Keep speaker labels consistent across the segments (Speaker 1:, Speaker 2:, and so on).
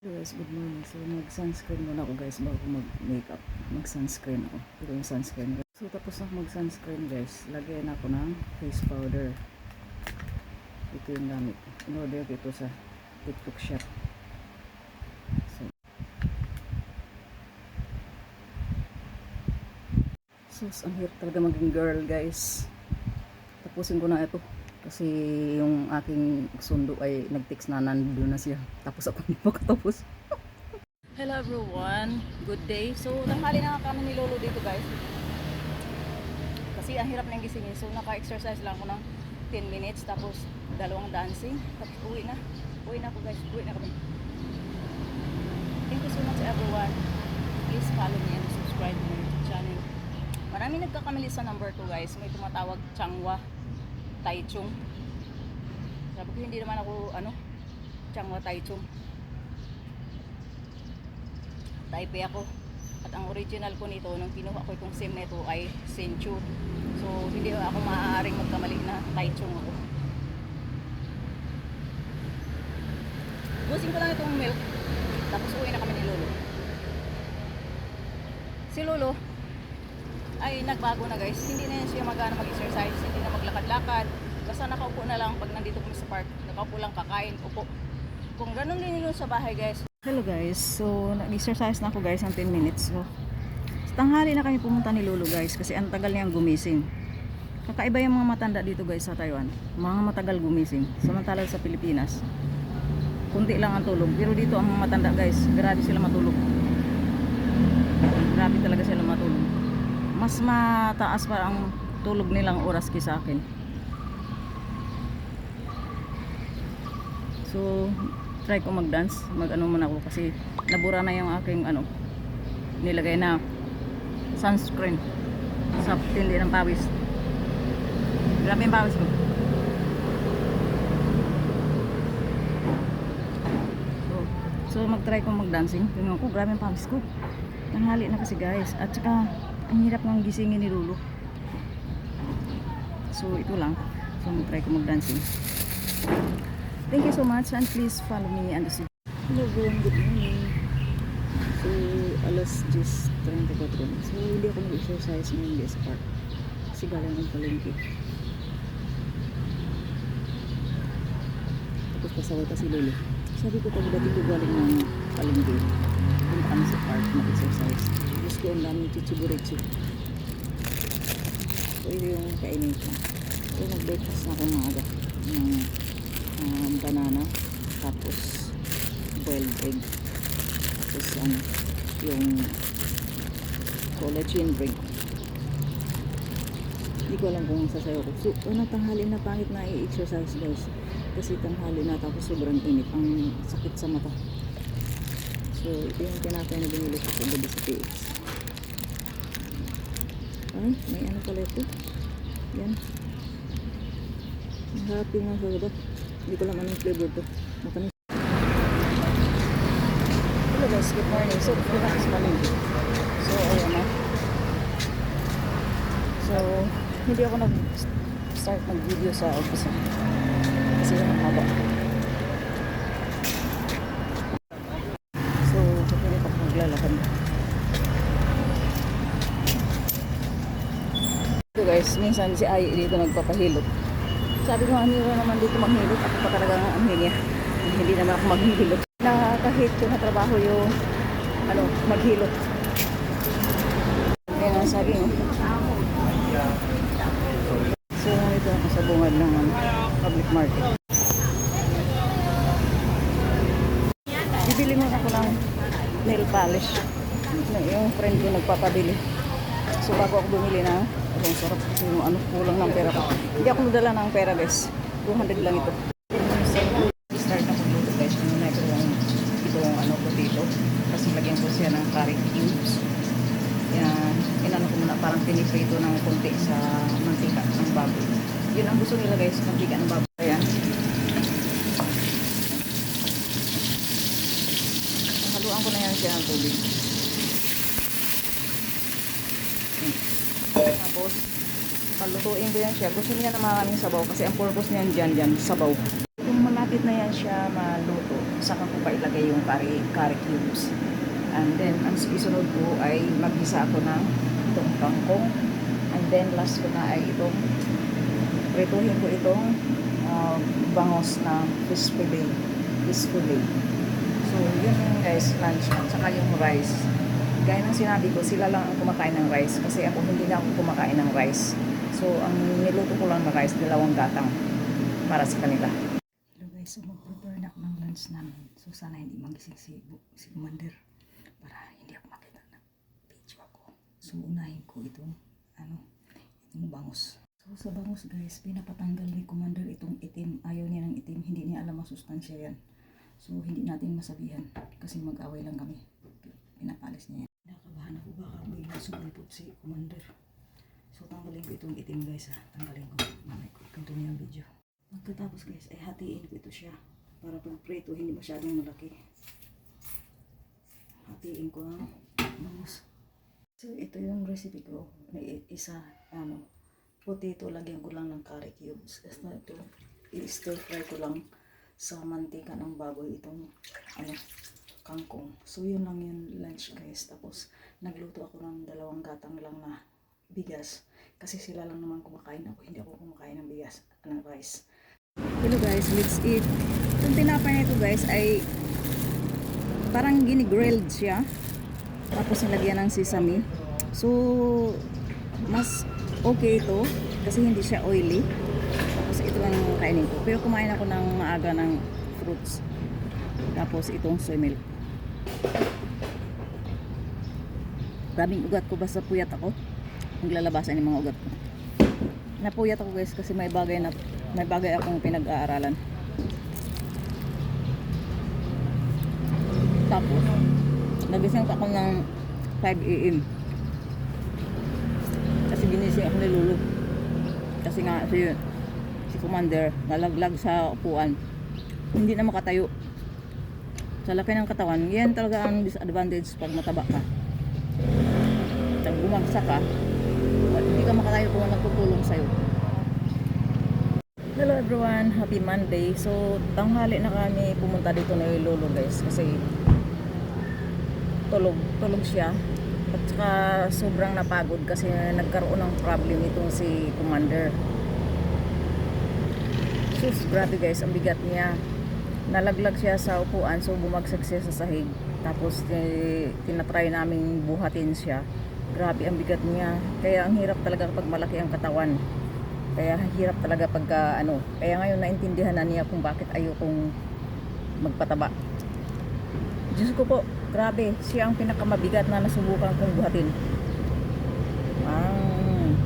Speaker 1: Guys, good morning. So, mag-sunscreen muna ako guys bago mag-makeup. Mag-sunscreen ako. Ito yung sunscreen guys. So, tapos na mag-sunscreen guys, lagyan ako ng face powder. Ito yung gamit. In-order ko ito sa TikTok shop. So, ang hirap talaga maging girl guys. Tapusin ko na ito. Kasi yung aking sundo ay nag-text na nandun na siya. Tapos ako hindi makatapos. Hello everyone, good day. So tanghali na kami ni Lolo dito guys. Kasi ang hirap na yung gisingin. So naka-exercise lang ako ng 10 minutes. Tapos dalawang dancing. Tapos uwi na. Uwi na ako guys. Uwi na kami. Thank you so much everyone. Please follow me and subscribe to my YouTube channel. Maraming nagkakamali sa number 2 guys. May tumatawag Changwa Taichung. Sabi ko hindi naman ako Changwa Taichung. Taipei ako. At ang original ko nito nung kinuha ko itong SIM nito ay Senchu. So hindi ako maaaring magkamali na Taichung ako. Busin ko lang itong milk. Tapos uwi na kami ni Lolo. Si Lolo ay nagbago na guys. Hindi na siya magana mag-exercise, hindi na maglakad-lakad. Basta nakaupo na lang pag nandito kami sa park. Nakaupo lang, kakain, upo. Kung ganun din yun sa bahay guys. Hello guys. So nag-exercise na ako guys ng 10 minutes. So tanghali na kami pumunta ni Lolo guys kasi ang tagal niyang gumising. Kakaiba yung mga matanda dito guys sa Taiwan. Mga matagal gumising. Samantala sa Pilipinas, kunti lang ang tulog. Pero dito ang matanda guys, grabe sila matulog. Grabe talaga sila matulog. Mas mataas pa ang tulog nilang oras kaysa akin. So try ko mag-dance, mag-ano muna ako kasi nabura na yung aking nilagay na sunscreen sa tindi ng pawis. Grabe yung pawis ko. So mag-try ko mag-dancing. Tingnan ko, grabe yung pawis ko. Tanghali na kasi guys. At saka ang hirap ng gisingin ni Lolo. So ito lang. So mag-try ko mag-dancing. Thank you so much and please follow me and see. Hello everyone, good morning. So alas 10:34. So hindi ako mag-exercise ngayon guys sa park. Kasi galing ng palengke. Tapos pasaway pa si Lolo. Sabi ko pag dati ko galing ng palengke, punta kami sa park mag-exercise. Gusto ko ang daming chichiburechi. So ito yung kainin ko. So nag-breakfast na ako maaga ng banana, tapos boiled egg, tapos yung collagen drink. Hindi ko alam kung sasayaw ko. So tanghali na, pangit na i-exercise guys kasi tanghali na tapos sobrang init, ang sakit sa mata. So ito yung tinapay na binili ko sa gabi sa PX. Ay, may pala ito. Yan. Happy nga sa ito. Hindi ko lang anong flavor to. Matamis. Hello guys, good morning. So, kita is palengke. So, ayan na. So, hindi ako nag-start mag-video sa office. Kasi yung haba. So, papilit ako maglalakad. Ito guys, minsan si Ai dito nagpapahilot. Sabi ko, ano naman dito maghilot? Ako pa talaga ang niya. Hindi naman ako maghilot. Nakaka-hate ko na trabaho yung maghilot. Kaya nga sabi mo. So, ito ako sa bungad ng public market. Bibili mo ako ng nail polish. Yung friend ko nagpapabili. So, bago ako bumili na, ang sarap kasi yung kulang ng pera ko. Hindi ako nadala ng pera guys. 200 lang ito. Start na pagluto guys. Muna ito yung potato. Tapos lagyan ko siya ng curry cubes. Yan. Inano ko muna parang piniprito ng konti sa mantika ng baboy. Yun ang gusto nila guys. Mantika ng baboy. Ayan. Haluan ko na yan siya ng tubig. Tapos, palutuin ko yan siya. Gusto niya na maraming sabaw kasi ang purpose niyan dyan, sabaw. Kung malapit na yan siya maluto,
Speaker 2: saka ko pa ilagay yung curry cubes. And then, ang isunod ko ay maggisa ako ng itong kangkong. And then, last ko na ay itong prituhin ko itong bangos na fish fillet. So, yun yung guys, lunch. At saka yung rice. Gaya ng sinabi ko, sila lang ang kumakain ng rice. Kasi ako hindi na ako kumakain ng rice. So, ang niluto ko lang na rice, 2 gatang para sa kanila. Hello guys, so mag-prepare na ako ng lunch namin. So, sana hindi magising si Commander para hindi ako makita na video ako. So, unahin ko itong bangos. So, sa bangos guys, pinapatanggal ni Commander itong itim. Ayaw niya ng itim, hindi niya alam ang sustansya yan. So, hindi natin masabihan kasi mag-away lang kami. Pinapalis niya yan. Nakabahan ako baka may sumulpot si Commander. So, tanggalin ko itong itim guys ha. Tanggalin ko. Mamay ko. Kanto niya ang video. Pagkatapos guys, ay hatiin ko ito siya. Para pag prito, hindi masyadong malaki. Hatiin ko ang bangos. So, ito yung recipe ko. Isa, potato, lagyan ko lang ng curry cubes. Kasi ito, i-stir fry ko lang sa mantika ng baboy itong kangkong. So yun lang yung lunch guys. Tapos nagluto ako ng 2 gatang lang na bigas. Kasi sila lang naman kumakain, ako hindi ako kumakain ng bigas, ng rice. Hello guys, let's eat. Itong tinapay na ito guys ay parang ginigrilled siya. Tapos nilagyan ng sesame. So mas okay ito kasi hindi siya oily. Tapos ito lang yung kainin ko. Pero kumain ako ng maaga ng fruits. Tapos itong soy milk. Daming ugat ko basta puyat ako. Maglalabasan yung mga ugat ko. Napuyat ako guys kasi may bagay akong pinag-aaralan. Tapos nagising ako ng 5 AM. Kasi ginising ako ni Lulu. Kasi nga si Commander nalaglag sa upuan. Hindi na makatayo. Sa laki ng katawan, yan talaga ang disadvantage pag mataba ka. Pag bumagsak ka, hindi ka makatayo kung nagtutulong sa'yo. Hello everyone, happy Monday. So, tanghali na kami pumunta dito ni Lolo guys. Kasi tulog siya. At saka sobrang napagod kasi nagkaroon ng problem itong si Commander. Sus, grabe guys, ang bigat niya. Nalaglag siya sa upuan, so bumagsak siya sa sahig. Tapos tinatry naming buhatin siya. Grabe ang bigat niya. Kaya ang hirap talaga kapag malaki ang katawan. Kaya hirap talaga pagka Kaya ngayon naintindihan na niya kung bakit ayokong magpataba. Diyos ko po, grabe. Siya ang pinakamabigat na nasubukan kong buhatin.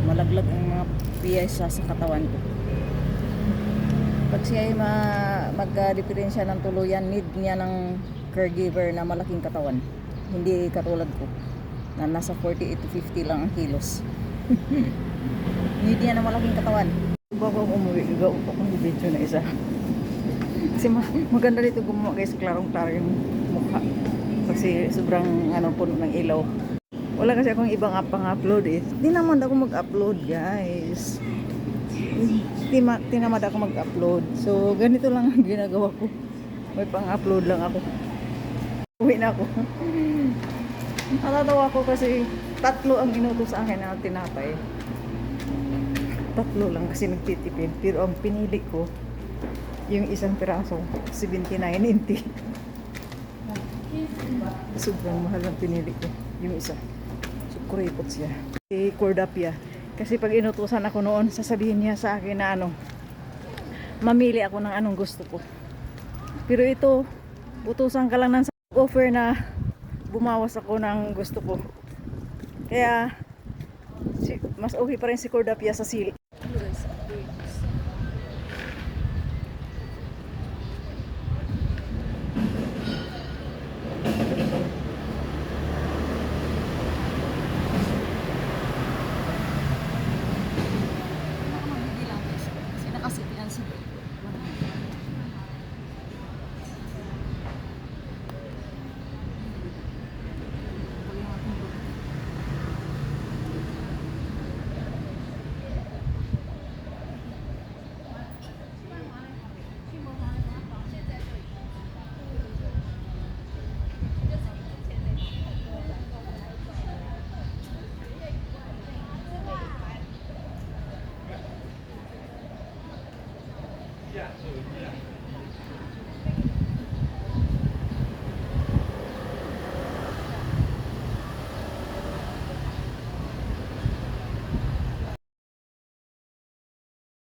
Speaker 2: Malaglag ang mga piyesa sa katawan ko. Pag siya ay magka-diferensya ng tuluyan, need niya ng caregiver na malaking katawan. Hindi katulad ko na nasa 48 to 50 lang ang kilos. Need niya ng malaking katawan. Bago umuwi, gagawin ko kung video na isa. Kasi maganda dito gumawa guys, klarong-klaro yung mukha. Kasi sobrang puno ng ilaw. Wala kasi akong ibang pang-upload eh. Hindi naman ako mag-upload guys. Tinamad ako mag-upload. So, ganito lang ang ginagawa ko. May pang-upload lang ako. Uwi na ako. Natatawa ko kasi 3 ang inutos sa akin na tinapay. 3 lang kasi nagtitipid. Pero ang pinili ko, yung isang piraso, 79.90. Sobrang mahal ang pinili ko. Yung isa. So, kuripot siya. Si Cordapia. Kasi pag inutusan ako noon, sasabihin niya sa akin na mamili ako ng anong gusto ko. Pero ito, utusan ka lang ng offer na bumawas ako ng gusto ko. Kaya, mas okay pa rin si Cordapia sa